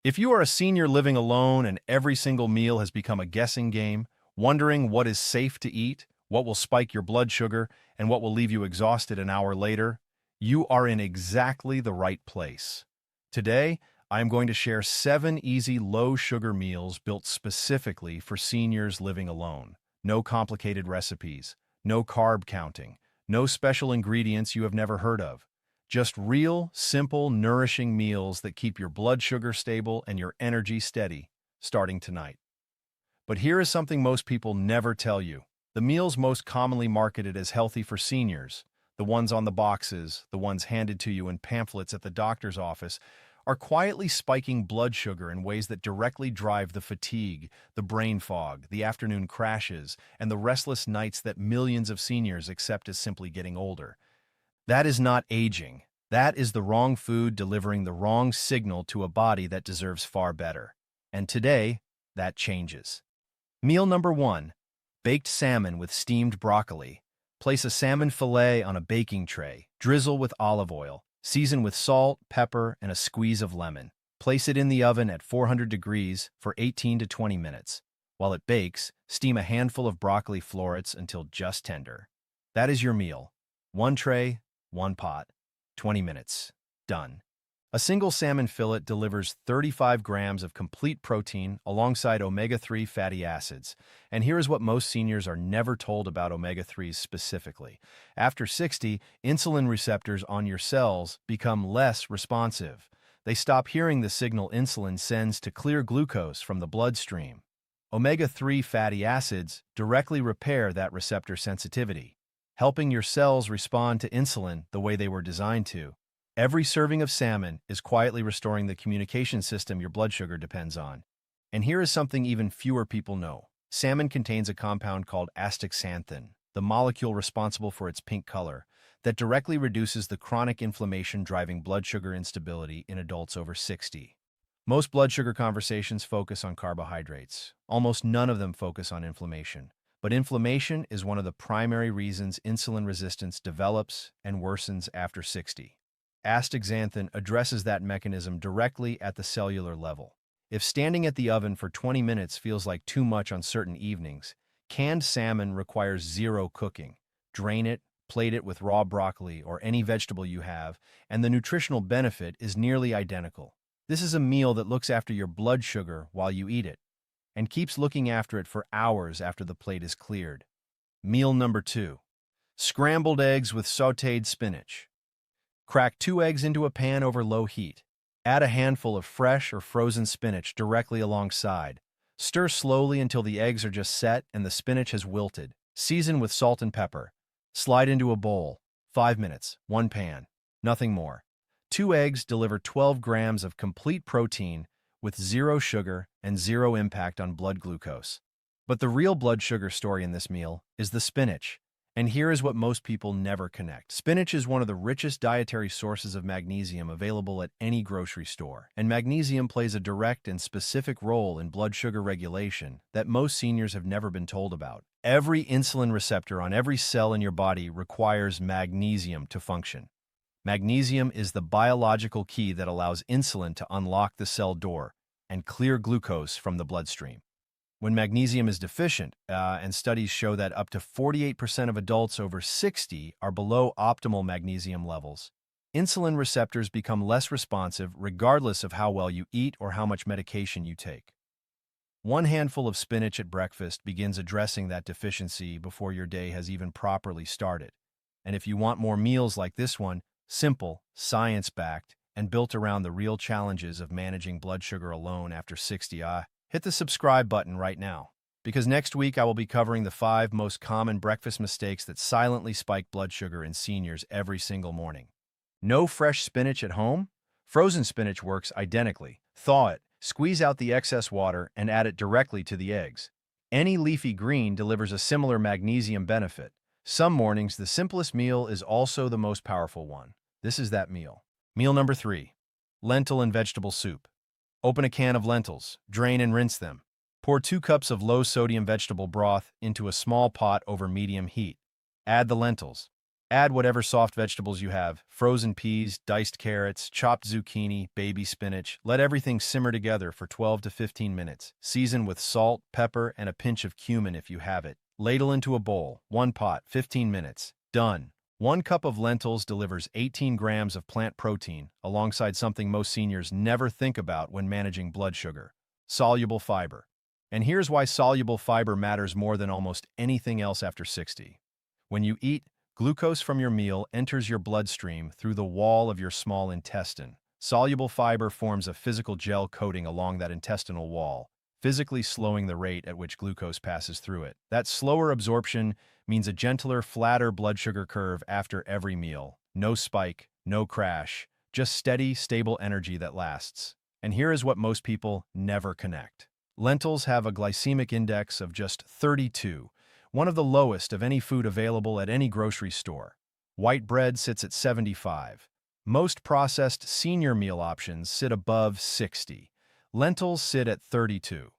If you are a senior living alone and every single meal has become a guessing game, wondering what is safe to eat, what will spike your blood sugar, and what will leave you exhausted an hour later, you are in exactly the right place. Today, I am going to share 7 easy low-sugar meals built specifically for seniors living alone. No complicated recipes, no carb counting, no special ingredients you have never heard of. Just real, simple, nourishing meals that keep your blood sugar stable and your energy steady, starting tonight. But here is something most people never tell you. The meals most commonly marketed as healthy for seniors, the ones on the boxes, the ones handed to you in pamphlets at the doctor's office, are quietly spiking blood sugar in ways that directly drive the fatigue, the brain fog, the afternoon crashes, and the restless nights that millions of seniors accept as simply getting older. That is not aging. That is the wrong food delivering the wrong signal to a body that deserves far better. And today, that changes. Meal number 1, baked salmon with steamed broccoli. Place a salmon fillet on a baking tray, drizzle with olive oil, season with salt, pepper, and a squeeze of lemon. Place it in the oven at 400 degrees for 18 to 20 minutes. While it bakes, steam a handful of broccoli florets until just tender. That is your meal. 1 tray, 1 pot, 20 minutes. Done. A single salmon fillet delivers 35 grams of complete protein alongside omega-3 fatty acids. And here is what most seniors are never told about omega-3s specifically. After 60, insulin receptors on your cells become less responsive. They stop hearing the signal insulin sends to clear glucose from the bloodstream. Omega-3 fatty acids directly repair that receptor sensitivity, helping your cells respond to insulin the way they were designed to. Every serving of salmon is quietly restoring the communication system your blood sugar depends on. And here is something even fewer people know. Salmon contains a compound called astaxanthin, the molecule responsible for its pink color, that directly reduces the chronic inflammation driving blood sugar instability in adults over 60. Most blood sugar conversations focus on carbohydrates. Almost none of them focus on inflammation. But inflammation is one of the primary reasons insulin resistance develops and worsens after 60. Astaxanthin addresses that mechanism directly at the cellular level. If standing at the oven for 20 minutes feels like too much on certain evenings, canned salmon requires 0 cooking. Drain it, plate it with raw broccoli or any vegetable you have, and the nutritional benefit is nearly identical. This is a meal that looks after your blood sugar while you eat it, and keeps looking after it for hours after the plate is cleared. Meal number 2, scrambled eggs with sautéed spinach. Crack 2 eggs into a pan over low heat. Add a handful of fresh or frozen spinach directly alongside. Stir slowly until the eggs are just set and the spinach has wilted. Season with salt and pepper. Slide into a bowl. 5 minutes, 1 pan. Nothing more. 2 eggs deliver 12 grams of complete protein with 0 sugar and 0 impact on blood glucose. But the real blood sugar story in this meal is the spinach. And here is what most people never connect. Spinach is one of the richest dietary sources of magnesium available at any grocery store, and magnesium plays a direct and specific role in blood sugar regulation that most seniors have never been told about. Every insulin receptor on every cell in your body requires magnesium to function. Magnesium is the biological key that allows insulin to unlock the cell door and clear glucose from the bloodstream. When magnesium is deficient, and studies show that up to 48% of adults over 60 are below optimal magnesium levels, insulin receptors become less responsive regardless of how well you eat or how much medication you take. 1 handful of spinach at breakfast begins addressing that deficiency before your day has even properly started. And if you want more meals like this one, simple, science-backed, and built around the real challenges of managing blood sugar alone after 60, hit the subscribe button right now, because next week I will be covering the 5 most common breakfast mistakes that silently spike blood sugar in seniors every single morning. No fresh spinach at home? Frozen spinach works identically. Thaw it, squeeze out the excess water, and add it directly to the eggs. Any leafy green delivers a similar magnesium benefit. Some mornings, the simplest meal is also the most powerful one. This is that meal. Meal number 3, lentil and vegetable soup. Open a can of lentils, drain and rinse them. Pour 2 cups of low-sodium vegetable broth into a small pot over medium heat. Add the lentils. Add whatever soft vegetables you have, frozen peas, diced carrots, chopped zucchini, baby spinach. Let everything simmer together for 12 to 15 minutes. Season with salt, pepper, and a pinch of cumin if you have it. Ladle into a bowl, one pot, 15 minutes. Done. 1 cup of lentils delivers 18 grams of plant protein, alongside something most seniors never think about when managing blood sugar: soluble fiber. And here's why soluble fiber matters more than almost anything else after 60. When you eat, glucose from your meal enters your bloodstream through the wall of your small intestine. Soluble fiber forms a physical gel coating along that intestinal wall, physically slowing the rate at which glucose passes through it. That slower absorption means a gentler, flatter blood sugar curve after every meal. No spike, no crash, just steady, stable energy that lasts. And here is what most people never connect. Lentils have a glycemic index of just 32, one of the lowest of any food available at any grocery store. White bread sits at 75. Most processed senior meal options sit above 60. Lentils sit at 32.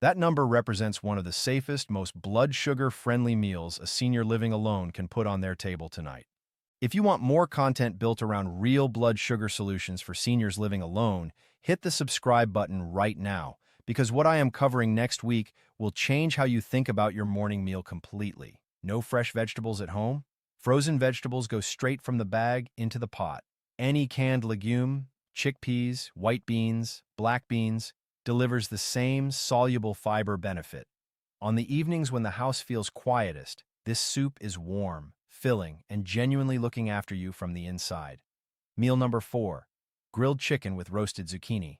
That number represents one of the safest, most blood sugar-friendly meals a senior living alone can put on their table tonight. If you want more content built around real blood sugar solutions for seniors living alone, hit the subscribe button right now, because what I am covering next week will change how you think about your morning meal completely. No fresh vegetables at home? Frozen vegetables go straight from the bag into the pot. Any canned legume, chickpeas, white beans, black beans, delivers the same soluble fiber benefit. On the evenings when the house feels quietest, this soup is warm, filling, and genuinely looking after you from the inside. Meal number 4. Grilled chicken with roasted zucchini.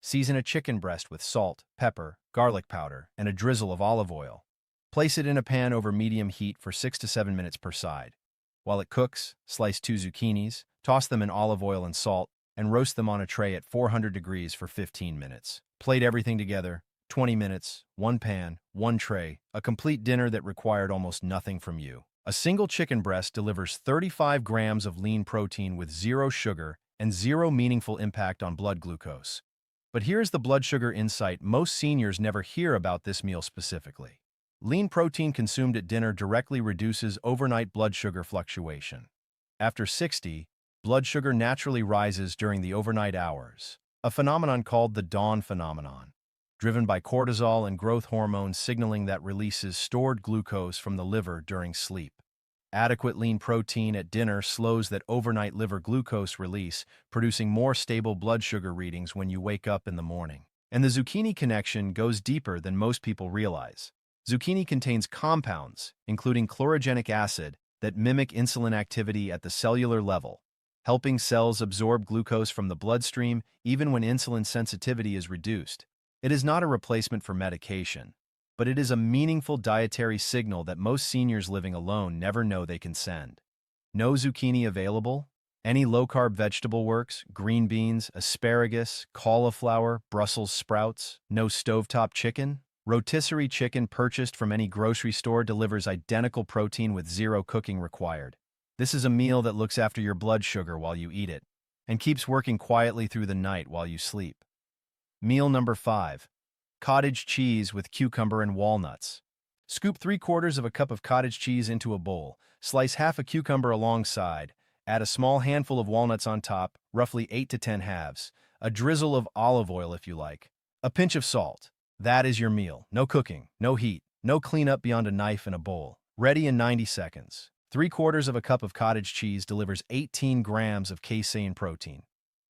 Season a chicken breast with salt, pepper, garlic powder, and a drizzle of olive oil. Place it in a pan over medium heat for 6 to 7 minutes per side. While it cooks, slice 2 zucchinis, toss them in olive oil and salt, and roast them on a tray at 400 degrees for 15 minutes. Plate everything together, 20 minutes, 1 pan, 1 tray, a complete dinner that required almost nothing from you. A single chicken breast delivers 35 grams of lean protein with 0 sugar and 0 meaningful impact on blood glucose. But here's the blood sugar insight most seniors never hear about this meal specifically. Lean protein consumed at dinner directly reduces overnight blood sugar fluctuation. After 60, blood sugar naturally rises during the overnight hours, a phenomenon called the dawn phenomenon, driven by cortisol and growth hormones signaling that releases stored glucose from the liver during sleep. Adequate lean protein at dinner slows that overnight liver glucose release, producing more stable blood sugar readings when you wake up in the morning. And the zucchini connection goes deeper than most people realize. Zucchini contains compounds, including chlorogenic acid, that mimic insulin activity at the cellular level, helping cells absorb glucose from the bloodstream even when insulin sensitivity is reduced. It is not a replacement for medication, but it is a meaningful dietary signal that most seniors living alone never know they can send. No zucchini available? Any low-carb vegetable works: green beans, asparagus, cauliflower, Brussels sprouts. No stovetop chicken? Rotisserie chicken purchased from any grocery store delivers identical protein with 0 cooking required. This is a meal that looks after your blood sugar while you eat it, and keeps working quietly through the night while you sleep. Meal number 5. Cottage cheese with cucumber and walnuts. Scoop 3/4 of a cup of cottage cheese into a bowl. Slice half a cucumber alongside. Add a small handful of walnuts on top, roughly 8 to 10 halves. A drizzle of olive oil if you like. A pinch of salt. That is your meal. No cooking, no heat, no cleanup beyond a knife and a bowl. Ready in 90 seconds. 3/4 of a cup of cottage cheese delivers 18 grams of casein protein.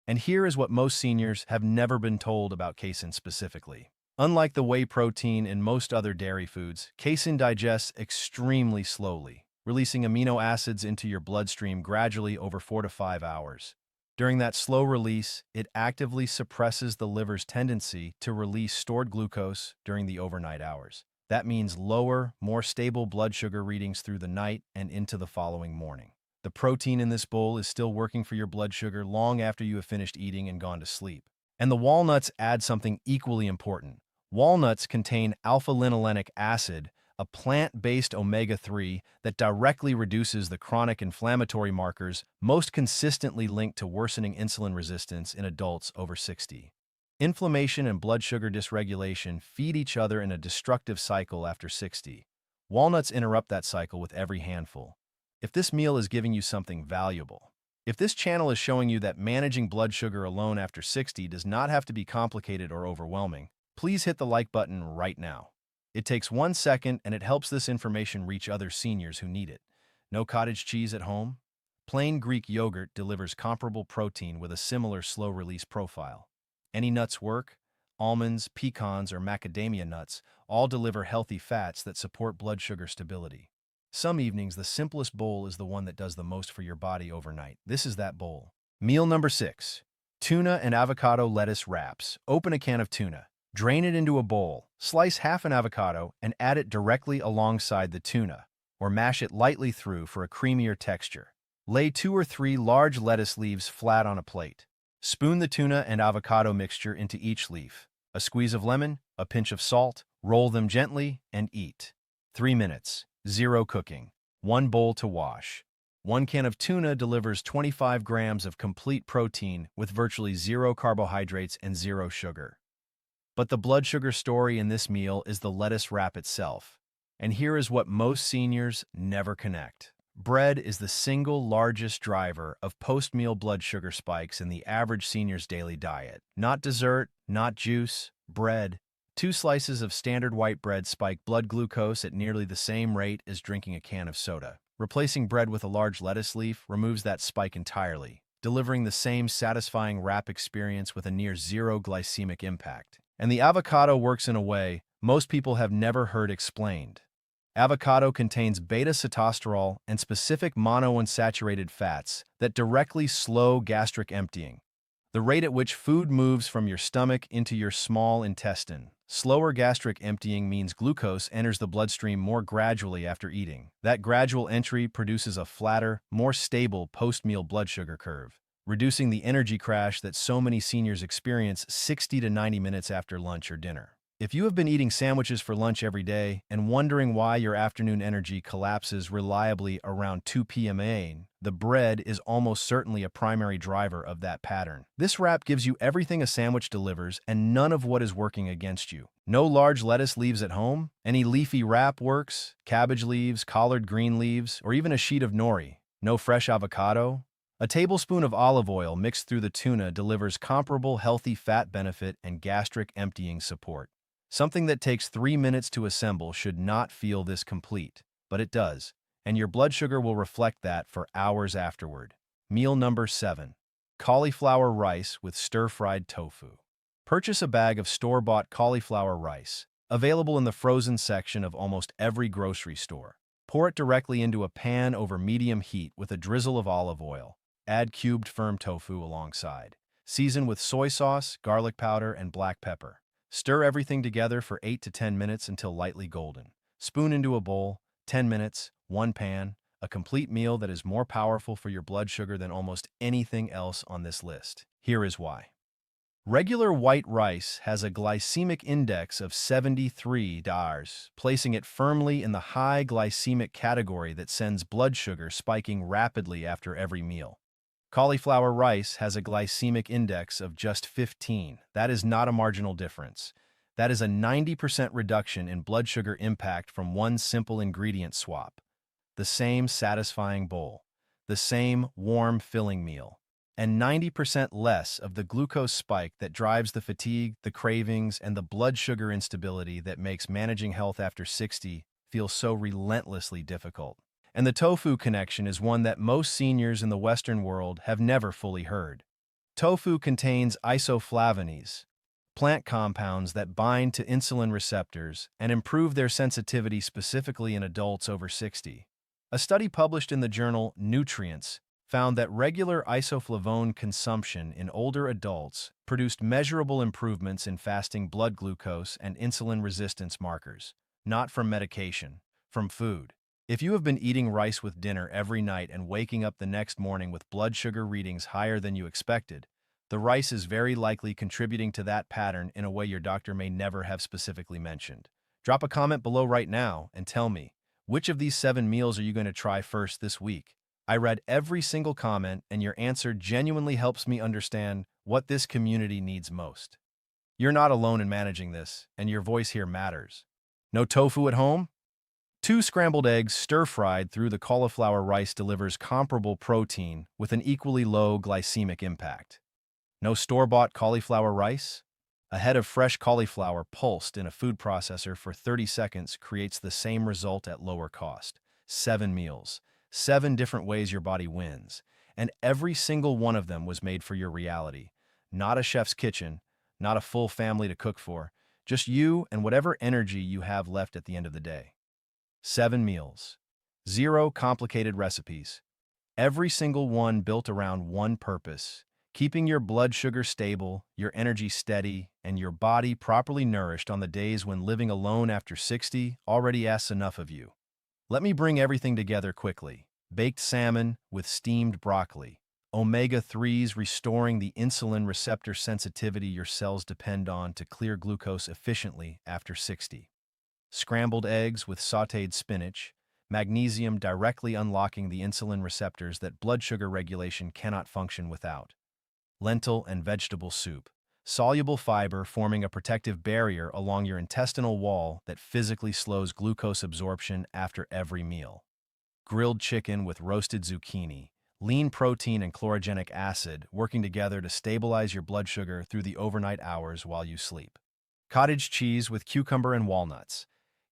And here is what most seniors have never been told about casein specifically. Unlike the whey protein in most other dairy foods, casein digests extremely slowly, releasing amino acids into your bloodstream gradually over 4 to 5 hours. During that slow release, it actively suppresses the liver's tendency to release stored glucose during the overnight hours. That means lower, more stable blood sugar readings through the night and into the following morning. The protein in this bowl is still working for your blood sugar long after you have finished eating and gone to sleep. And the walnuts add something equally important. Walnuts contain alpha-linolenic acid, a plant-based omega-3 that directly reduces the chronic inflammatory markers most consistently linked to worsening insulin resistance in adults over 60. Inflammation and blood sugar dysregulation feed each other in a destructive cycle after 60. Walnuts interrupt that cycle with every handful. if this meal is giving you something valuable. If this channel is showing you that managing blood sugar alone after 60 does not have to be complicated or overwhelming, please hit the like button right now. It takes 1 second and it helps this information reach other seniors who need it. No cottage cheese at home? Plain Greek yogurt delivers comparable protein with a similar slow-release profile. Any nuts work? Almonds, pecans, or macadamia nuts all deliver healthy fats that support blood sugar stability. Some evenings, the simplest bowl is the one that does the most for your body overnight. This is that bowl. Meal number 6. Tuna and avocado lettuce wraps. Open a can of tuna. Drain it into a bowl. Slice half an avocado and add it directly alongside the tuna, or mash it lightly through for a creamier texture. Lay 2 or 3 large lettuce leaves flat on a plate. Spoon the tuna and avocado mixture into each leaf. A squeeze of lemon, a pinch of salt, roll them gently, and eat. 3 minutes. 0 cooking. 1 bowl to wash. 1 can of tuna delivers 25 grams of complete protein with virtually 0 carbohydrates and 0 sugar. But the blood sugar story in this meal is the lettuce wrap itself. And here is what most seniors never connect. Bread is the single largest driver of post-meal blood sugar spikes in the average senior's daily diet. Not dessert, not juice, bread. 2 slices of standard white bread spike blood glucose at nearly the same rate as drinking a can of soda. Replacing bread with a large lettuce leaf removes that spike entirely, delivering the same satisfying wrap experience with a near 0 glycemic impact. And the avocado works in a way most people have never heard explained. Avocado contains beta-sitosterol and specific monounsaturated fats that directly slow gastric emptying, the rate at which food moves from your stomach into your small intestine. Slower gastric emptying means glucose enters the bloodstream more gradually after eating. That gradual entry produces a flatter, more stable post-meal blood sugar curve, reducing the energy crash that so many seniors experience 60 to 90 minutes after lunch or dinner. If you have been eating sandwiches for lunch every day and wondering why your afternoon energy collapses reliably around 2 p.m., the bread is almost certainly a primary driver of that pattern. This wrap gives you everything a sandwich delivers and none of what is working against you. No large lettuce leaves at home? Any leafy wrap works? Cabbage leaves, collard green leaves, or even a sheet of nori? No fresh avocado? A tablespoon of olive oil mixed through the tuna delivers comparable healthy fat benefit and gastric emptying support. Something that takes 3 minutes to assemble should not feel this complete, but it does, and your blood sugar will reflect that for hours afterward. Meal number 7. Cauliflower rice with stir-fried tofu. Purchase a bag of store-bought cauliflower rice, available in the frozen section of almost every grocery store. Pour it directly into a pan over medium heat with a drizzle of olive oil. Add cubed firm tofu alongside. Season with soy sauce, garlic powder, and black pepper. Stir everything together for 8 to 10 minutes until lightly golden. Spoon into a bowl. 10 minutes, 1 pan, a complete meal that is more powerful for your blood sugar than almost anything else on this list. Here is why. Regular white rice has a glycemic index of 73, placing it firmly in the high glycemic category that sends blood sugar spiking rapidly after every meal. Cauliflower rice has a glycemic index of just 15. That is not a marginal difference. That is a 90% reduction in blood sugar impact from one simple ingredient swap. The same satisfying bowl, the same warm filling meal, and 90% less of the glucose spike that drives the fatigue, the cravings, and the blood sugar instability that makes managing health after 60 feel so relentlessly difficult. And the tofu connection is one that most seniors in the Western world have never fully heard. Tofu contains isoflavones, plant compounds that bind to insulin receptors and improve their sensitivity specifically in adults over 60. A study published in the journal Nutrients found that regular isoflavone consumption in older adults produced measurable improvements in fasting blood glucose and insulin resistance markers, not from medication, from food. If you have been eating rice with dinner every night and waking up the next morning with blood sugar readings higher than you expected, the rice is very likely contributing to that pattern in a way your doctor may never have specifically mentioned. Drop a comment below right now and tell me, which of these 7 meals are you going to try first this week? I read every single comment, and your answer genuinely helps me understand what this community needs most. You're not alone in managing this, and your voice here matters. No tofu at home? 2 scrambled eggs stir-fried through the cauliflower rice delivers comparable protein with an equally low glycemic impact. No store-bought cauliflower rice? A head of fresh cauliflower pulsed in a food processor for 30 seconds creates the same result at lower cost. 7 meals. 7 different ways your body wins. And every single one of them was made for your reality. Not a chef's kitchen, not a full family to cook for, just you and whatever energy you have left at the end of the day. 7 meals. 0 complicated recipes. Every single one built around one purpose: keeping your blood sugar stable, your energy steady, and your body properly nourished on the days when living alone after 60 already asks enough of you. Let me bring everything together quickly. Baked salmon with steamed broccoli. Omega-3s restoring the insulin receptor sensitivity your cells depend on to clear glucose efficiently after 60. Scrambled eggs with sautéed spinach. Magnesium directly unlocking the insulin receptors that blood sugar regulation cannot function without. Lentil and vegetable soup. Soluble fiber forming a protective barrier along your intestinal wall that physically slows glucose absorption after every meal. Grilled chicken with roasted zucchini. Lean protein and chlorogenic acid working together to stabilize your blood sugar through the overnight hours while you sleep. Cottage cheese with cucumber and walnuts.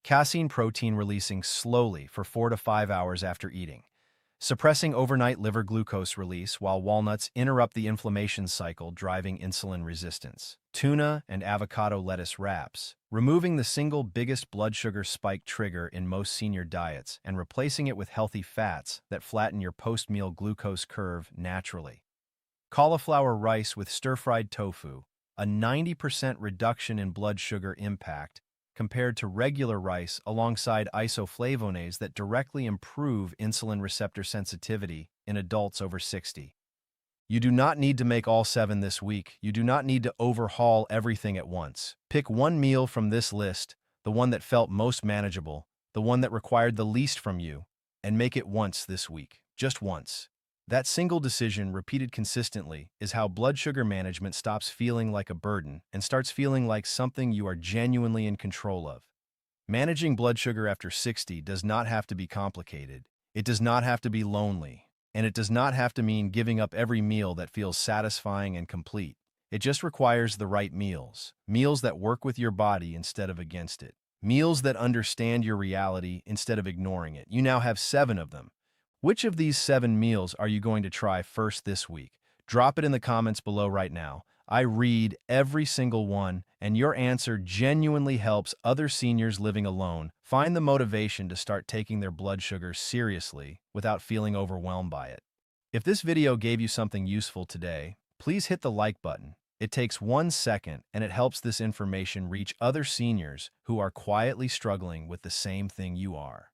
Casein protein releasing slowly for 4 to 5 hours after eating, suppressing overnight liver glucose release while walnuts interrupt the inflammation cycle driving insulin resistance. Tuna and avocado lettuce wraps, removing the single biggest blood sugar spike trigger in most senior diets and replacing it with healthy fats that flatten your post-meal glucose curve naturally. Cauliflower rice with stir-fried tofu, a 90% reduction in blood sugar impact compared to regular rice alongside isoflavones that directly improve insulin receptor sensitivity in adults over 60. You do not need to make all 7 this week. You do not need to overhaul everything at once. Pick one meal from this list, the one that felt most manageable, the one that required the least from you, and make it once this week. Just once. That single decision, repeated consistently, is how blood sugar management stops feeling like a burden and starts feeling like something you are genuinely in control of. Managing blood sugar after 60 does not have to be complicated. It does not have to be lonely. And it does not have to mean giving up every meal that feels satisfying and complete. It just requires the right meals. Meals that work with your body instead of against it. Meals that understand your reality instead of ignoring it. You now have 7 of them. Which of these 7 meals are you going to try first this week? Drop it in the comments below right now. I read every single one, and your answer genuinely helps other seniors living alone find the motivation to start taking their blood sugar seriously without feeling overwhelmed by it. If this video gave you something useful today, please hit the like button. It takes 1 second, and it helps this information reach other seniors who are quietly struggling with the same thing you are.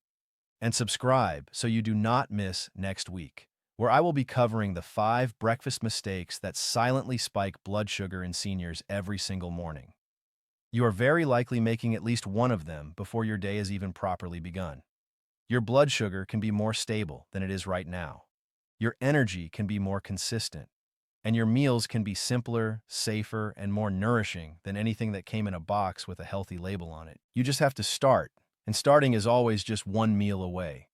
And subscribe so you do not miss next week, where I will be covering the 5 breakfast mistakes that silently spike blood sugar in seniors every single morning. You are very likely making at least one of them before your day has even properly begun. Your blood sugar can be more stable than it is right now. Your energy can be more consistent. And your meals can be simpler, safer, and more nourishing than anything that came in a box with a healthy label on it. You just have to start. And starting is always just one meal away.